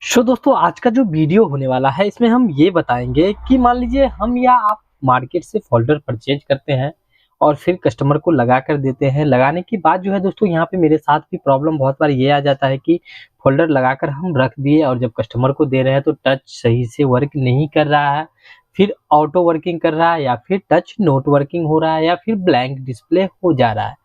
दोस्तों आज का जो वीडियो होने वाला है इसमें हम ये बताएंगे कि मान लीजिए हम या आप मार्केट से फोल्डर परचेज करते हैं और फिर कस्टमर को लगा कर देते हैं। लगाने के बाद जो है दोस्तों यहाँ पे मेरे साथ भी प्रॉब्लम बहुत बार ये आ जाता है कि फोल्डर लगाकर हम रख दिए और जब कस्टमर को दे रहे हैं तो टच सही से वर्क नहीं कर रहा है, फिर ऑटो वर्किंग कर रहा है या फिर टच नोट वर्किंग हो रहा है या फिर ब्लैंक डिस्प्ले हो जा रहा है।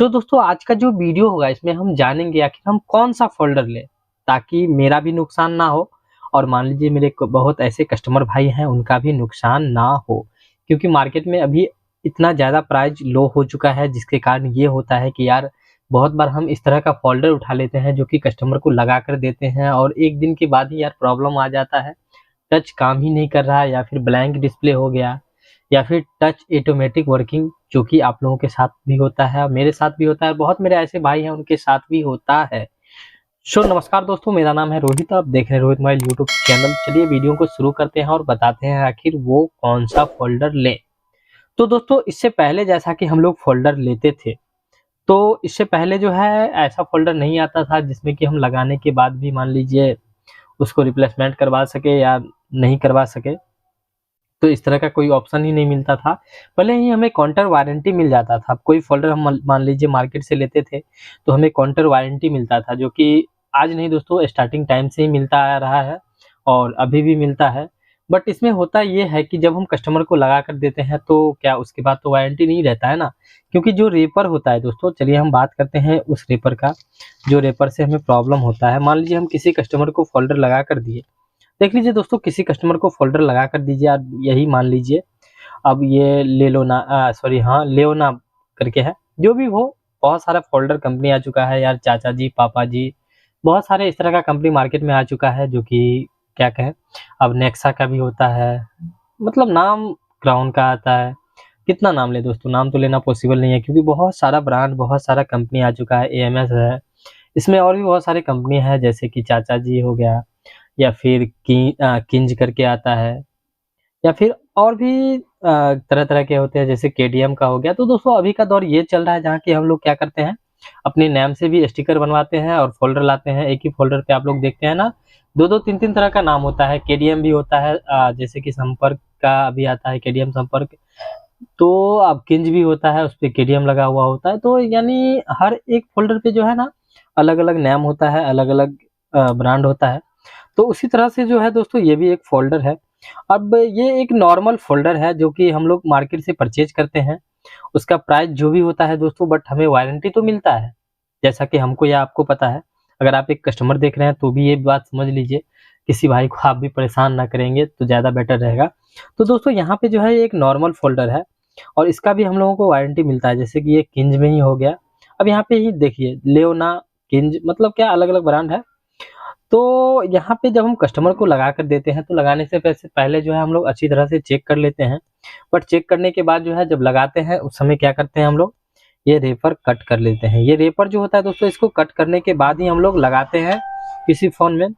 दोस्तों आज का जो वीडियो होगा इसमें हम जानेंगे आखिर हम कौन सा फोल्डर लें ताकि मेरा भी नुकसान ना हो और मान लीजिए मेरे बहुत ऐसे कस्टमर भाई हैं उनका भी नुकसान ना हो, क्योंकि मार्केट में अभी इतना ज़्यादा प्राइस लो हो चुका है जिसके कारण ये होता है कि यार बहुत बार हम इस तरह का फोल्डर उठा लेते हैं जो कि कस्टमर को लगा कर देते हैं और एक दिन के बाद ही यार प्रॉब्लम आ जाता है, टच काम ही नहीं कर रहा है या फिर ब्लैंक डिस्प्ले हो गया या फिर टच ऑटोमेटिक वर्किंग, जो कि आप लोगों के साथ भी होता है और मेरे साथ भी होता है, बहुत मेरे ऐसे भाई हैं उनके साथ भी होता है। नमस्कार दोस्तों, मेरा नाम है रोहित, आप देख रहे हैं रोहित मोबाइल यूट्यूब चैनल। चलिए वीडियो को शुरू करते हैं और बताते हैं आखिर वो कौन सा फोल्डर लें। तो दोस्तों इससे पहले जैसा कि हम लोग फोल्डर लेते थे तो इससे पहले जो है ऐसा फोल्डर नहीं आता था जिसमें कि हम लगाने के बाद भी मान लीजिए उसको रिप्लेसमेंट करवा सके या नहीं करवा सके, तो इस तरह का कोई ऑप्शन ही नहीं मिलता था। भले ही हमें काउंटर वारंटी मिल जाता था, कोई फोल्डर हम मान लीजिए मार्केट से लेते थे तो हमें काउंटर वारंटी मिलता था, जो कि आज नहीं दोस्तों स्टार्टिंग टाइम से ही मिलता आ रहा है और अभी भी मिलता है। बट इसमें होता ये है कि जब हम कस्टमर को लगा कर देते हैं तो क्या उसके बाद तो वारंटी नहीं रहता है ना, क्योंकि जो रेपर होता है दोस्तों, चलिए हम बात करते हैं उस रेपर का जो रेपर से हमें प्रॉब्लम होता है। मान लीजिए हम किसी कस्टमर को फोल्डर लगा कर दिए, देख लीजिए दोस्तों किसी कस्टमर को फोल्डर लगा कर दीजिए आप, यही मान लीजिए अब ये ले लो ना सॉरी हाँ लेओना करके है, जो भी हो बहुत सारा फोल्डर कंपनी आ चुका है यार, चाचा जी पापा जी बहुत सारे इस तरह का कंपनी मार्केट में आ चुका है, जो कि क्या कहें, अब नेक्सा का भी होता है, मतलब नाम क्राउन का आता है, कितना नाम ले दोस्तों, नाम तो लेना पॉसिबल नहीं है क्योंकि बहुत सारा ब्रांड बहुत सारा कंपनी आ चुका है, एएमएस है, इसमें और भी बहुत सारे कंपनी है जैसे कि चाचा जी हो गया या फिर किंज करके आता है या फिर और भी तरह तरह के होते हैं जैसे केडीएम का हो गया। तो दोस्तों अभी का दौर ये चल रहा है जहाँ की हम लोग क्या करते हैं अपने नाम से भी स्टिकर बनवाते हैं और फोल्डर लाते हैं। एक ही फोल्डर पे आप लोग देखते हैं ना, दो दो तीन तीन तरह का नाम होता है, केडीएम भी होता है, जैसे कि संपर्क का अभी आता है केडीएम संपर्क, तो अब किंज भी होता है उस पर केडीएम लगा हुआ होता है। तो यानी हर एक फोल्डर पे जो है ना अलग अलग नाम होता है, अलग अलग ब्रांड होता है। तो उसी तरह से जो है दोस्तों ये भी एक फोल्डर है। अब ये एक नॉर्मल फोल्डर है जो कि हम लोग मार्केट से परचेज करते हैं, उसका प्राइस जो भी होता है दोस्तों, बट हमें वारंटी तो मिलता है, जैसा कि हमको या आपको पता है। अगर आप एक कस्टमर देख रहे हैं तो भी ये बात समझ लीजिए, किसी भाई को आप भी परेशान ना करेंगे तो ज़्यादा बेटर रहेगा। तो दोस्तों यहाँ पे जो है एक नॉर्मल फोल्डर है और इसका भी हम लोगों को वारंटी मिलता है, जैसे कि ये किंज में ही हो गया। अब यहाँ पे ही देखिए लेओना किंज मतलब क्या अलग अलग ब्रांड है। तो यहाँ पे जब हम कस्टमर को लगा कर देते हैं तो लगाने से पहले जो है हम लोग अच्छी तरह से चेक कर लेते हैं, बट चेक करने के बाद जो है जब लगाते हैं उस समय क्या करते हैं हम लोग, ये रेपर कट कर लेते हैं। ये रेपर जो होता है दोस्तों इसको कट करने के बाद ही हम लोग लगाते हैं किसी फ़ोन में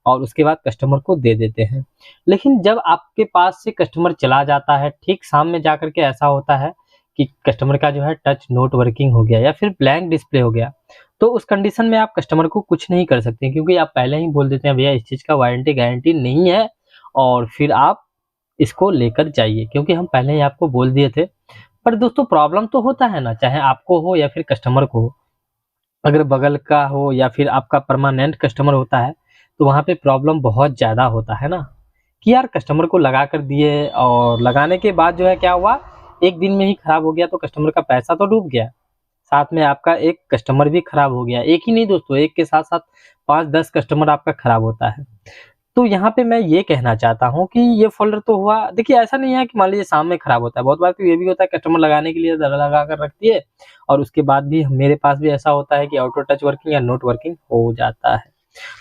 और उसके बाद कस्टमर को दे देते हैं। लेकिन जब आपके पास से कस्टमर चला जाता है, ठीक शाम में जा कर के ऐसा होता है कि कस्टमर का जो है टच नोट वर्किंग हो गया या फिर ब्लैंक डिस्प्ले हो गया, तो उस कंडीशन में आप कस्टमर को कुछ नहीं कर सकते, क्योंकि आप पहले ही बोल देते हैं भैया इस चीज़ का वारंटी गारंटी नहीं है और फिर आप इसको लेकर जाइए, क्योंकि हम पहले ही आपको बोल दिए थे। पर दोस्तों प्रॉब्लम तो होता है ना, चाहे आपको हो या फिर कस्टमर को हो, अगर बगल का हो या फिर आपका परमानेंट कस्टमर होता है तो वहाँ पे प्रॉब्लम बहुत ज़्यादा होता है ना, कि यार कस्टमर को लगा कर दिए और लगाने के बाद जो है क्या हुआ, एक दिन में ही खराब हो गया तो कस्टमर का पैसा तो डूब गया, साथ में आपका एक कस्टमर भी खराब हो गया। एक ही नहीं दोस्तों, एक के साथ साथ 5-10 कस्टमर आपका खराब होता है। तो यहाँ पे मैं ये कहना चाहता हूँ कि ये फोल्डर तो हुआ, देखिए ऐसा नहीं है कि मान लीजिए शाम में खराब होता है, बहुत बार तो ये भी होता है कस्टमर लगाने के लिए लगा कर रखती है और उसके बाद भी मेरे पास भी ऐसा होता है कि ऑटो टच वर्किंग या नोट वर्किंग हो जाता है।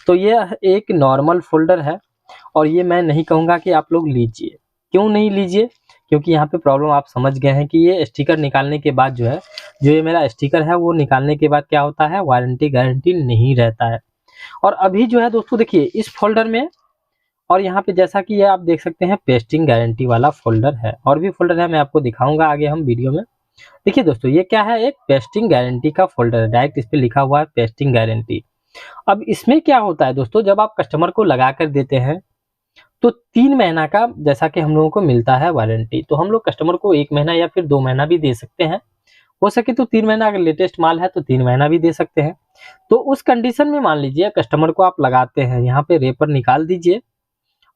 तो ये एक नॉर्मल फोल्डर है और ये मैं नहीं कहूँगा कि आप लोग लीजिए। क्यों नहीं लीजिए, क्योंकि यहाँ पे प्रॉब्लम आप समझ गए हैं कि ये स्टिकर निकालने के बाद जो है, जो ये मेरा स्टिकर है वो निकालने के बाद क्या होता है, वारंटी गारंटी नहीं रहता है। और अभी जो है दोस्तों देखिए इस फोल्डर में, और यहाँ पे जैसा कि ये आप देख सकते हैं पेस्टिंग गारंटी वाला फोल्डर है, और भी फोल्डर है मैं आपको दिखाऊंगा आगे हम वीडियो में। देखिए दोस्तों ये क्या है, एक पेस्टिंग गारंटी का फोल्डर है, डायरेक्ट इस पे लिखा हुआ है पेस्टिंग गारंटी। अब इसमें क्या होता है दोस्तों, जब आप कस्टमर को लगा कर देते हैं तो 3 महीना का जैसा कि हम लोगों को मिलता है वारंटी, तो हम लोग कस्टमर को 1 महीना या फिर 2 महीना भी दे सकते हैं। हो सके तो 3 महीना, अगर लेटेस्ट माल है तो 3 महीना भी दे सकते हैं। तो उस कंडीशन में मान लीजिए कस्टमर को आप लगाते हैं, यहाँ पे रेपर निकाल दीजिए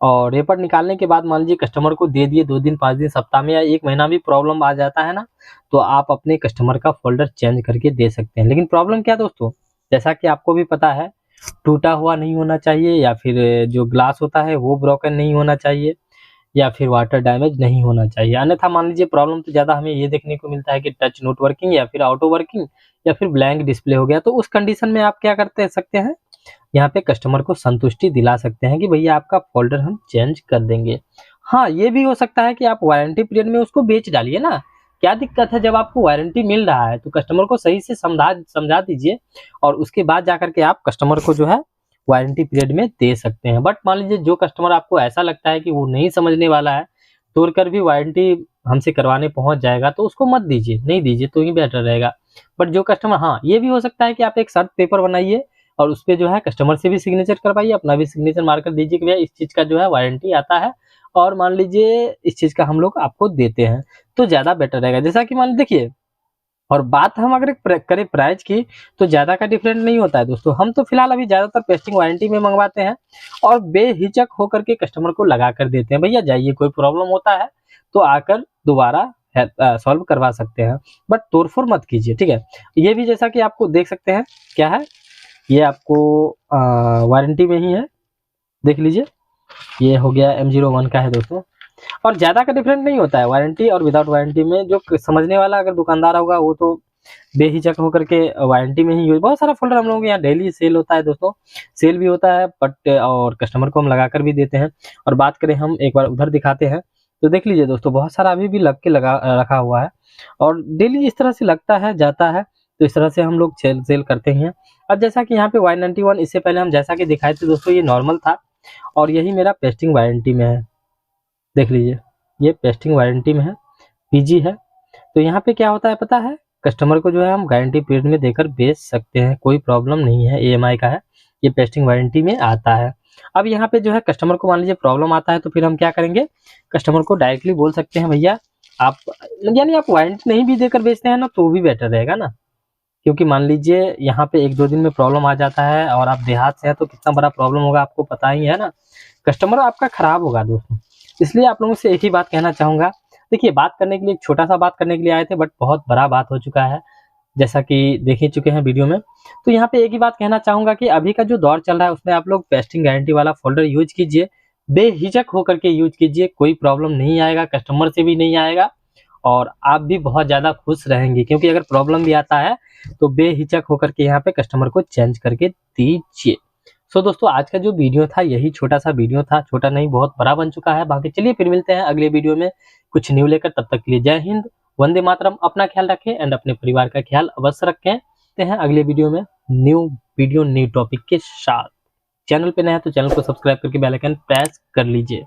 और रेपर निकालने के बाद मान लीजिए कस्टमर को दे दिए, 2 दिन 5 दिन सप्ताह में या 1 महीना भी प्रॉब्लम आ जाता है ना, तो आप अपने कस्टमर का फोल्डर चेंज करके दे सकते हैं। लेकिन प्रॉब्लम क्या दोस्तों, जैसा कि आपको भी पता है, टूटा हुआ नहीं होना चाहिए या फिर जो ग्लास होता है वो ब्रोकन नहीं होना चाहिए या फिर वाटर डैमेज नहीं होना चाहिए। अन्यथा मान लीजिए प्रॉब्लम तो ज़्यादा हमें ये देखने को मिलता है कि टच नॉट वर्किंग या फिर ऑटो वर्किंग या फिर ब्लैंक डिस्प्ले हो गया, तो उस कंडीशन में आप क्या करते सकते हैं, यहाँ पे कस्टमर को संतुष्टि दिला सकते हैं कि भैया आपका फोल्डर हम चेंज कर देंगे। हाँ, ये भी हो सकता है कि आप वारंटी पीरियड में उसको बेच डालिए ना, क्या दिक्कत है, जब आपको वारंटी मिल रहा है तो कस्टमर को सही से समझा दीजिए और उसके बाद जाकर के आप कस्टमर को जो है वारंटी पीरियड में दे सकते हैं। बट मान लीजिए जो कस्टमर आपको ऐसा लगता है कि वो नहीं समझने वाला है, तोड़कर भी वारंटी हमसे करवाने पहुंच जाएगा, तो उसको मत दीजिए, नहीं दीजिए तो ही बेटर रहेगा। बट जो कस्टमर, हाँ ये भी हो सकता है कि आप एक शर्ट पेपर बनाइए और उसपे जो है कस्टमर से भी सिग्नेचर करवाइए, अपना भी सिग्नेचर मारकर दीजिए कि भैया इस चीज का जो है वारंटी आता है और मान लीजिए इस चीज का हम लोग आपको देते हैं, तो ज्यादा बेटर रहेगा। जैसा कि मान देखिए, और बात हम अगर करें प्राइस की, तो ज़्यादा का डिफरेंट नहीं होता है दोस्तों। हम तो फिलहाल अभी ज़्यादातर पेस्टिंग वारंटी में मंगवाते हैं और बेहिचक होकर के कस्टमर को लगा कर देते हैं, भैया जाइए कोई प्रॉब्लम होता है तो आकर दोबारा सॉल्व करवा सकते हैं, बट तोड़फोड़ मत कीजिए, ठीक है। ये भी जैसा कि आपको देख सकते हैं, क्या है ये आपको वारंटी में ही है, देख लीजिए, ये हो गया M01 का है दोस्तों। और ज़्यादा का डिफरेंट नहीं होता है वारंटी और विदाउट वारंटी में। जो समझने वाला अगर दुकानदार होगा वो तो बेहिचक होकर के वारंटी में ही यूज, बहुत सारा फोल्डर हम लोगों के यहाँ डेली सेल होता है दोस्तों, सेल भी होता है बट और कस्टमर को हम लगा कर भी देते हैं। और बात करें, हम एक बार उधर दिखाते हैं तो देख लीजिए दोस्तों, बहुत सारा अभी भी लगा रखा हुआ है और डेली इस तरह से लगता है जाता है, तो इस तरह से हम लोग सेल करते हैं। अब जैसा कि यहाँ पे Y91, इससे पहले हम जैसा कि दिखाए थे दोस्तों, ये नॉर्मल था और यही मेरा पेस्टिंग वारंटी में है, देख लीजिए ये पेस्टिंग वारंटी में है, पीजी है। तो यहाँ पे क्या होता है पता है, कस्टमर को जो है हम गारंटी पीरियड में देकर बेच सकते हैं, कोई प्रॉब्लम नहीं है, EMI का है, ये पेस्टिंग वारंटी में आता है। अब यहाँ पे जो है कस्टमर को मान लीजिए प्रॉब्लम आता है तो फिर हम क्या करेंगे, कस्टमर को डायरेक्टली बोल सकते हैं भैया आप, यानी आप वारंटी नहीं भी देकर बेचते हैं ना तो भी बेटर रहेगा ना, क्योंकि मान लीजिए यहाँ पे 1-2 दिन में प्रॉब्लम आ जाता है और आप देहात से हैं तो कितना बड़ा प्रॉब्लम होगा आपको पता ही है ना, कस्टमर आपका खराब होगा दोस्तों। इसलिए आप लोगों से एक ही बात कहना चाहूँगा, देखिए बात करने के लिए, एक छोटा सा बात करने के लिए आए थे बट बहुत बड़ा बात हो चुका है, जैसा कि देख ही चुके हैं वीडियो में। तो यहाँ पे एक ही बात कहना चाहूँगा कि अभी का जो दौर चल रहा है उसमें आप लोग पेस्टिंग गारंटी वाला फोल्डर यूज कीजिए, बेहिचक होकर के यूज कीजिए, कोई प्रॉब्लम नहीं आएगा, कस्टमर से भी नहीं आएगा और आप भी बहुत ज़्यादा खुश रहेंगे, क्योंकि अगर प्रॉब्लम भी आता है तो बेहिचक होकर के यहाँ पे कस्टमर को चेंज करके दीजिए। सो दोस्तों, आज का जो वीडियो था यही छोटा सा वीडियो था, छोटा नहीं बहुत बड़ा बन चुका है। बाकी चलिए फिर मिलते हैं अगले वीडियो में कुछ न्यू लेकर, तब तक के लिए जय हिंद, वंदे मातरम। अपना ख्याल रखें एंड अपने परिवार का ख्याल अवश्य रखें। मिलते हैं अगले वीडियो में न्यू वीडियो न्यू टॉपिक के साथ। चैनल पे नए हैं तो चैनल को सब्सक्राइब करके बेल आइकन प्रेस कर लीजिए।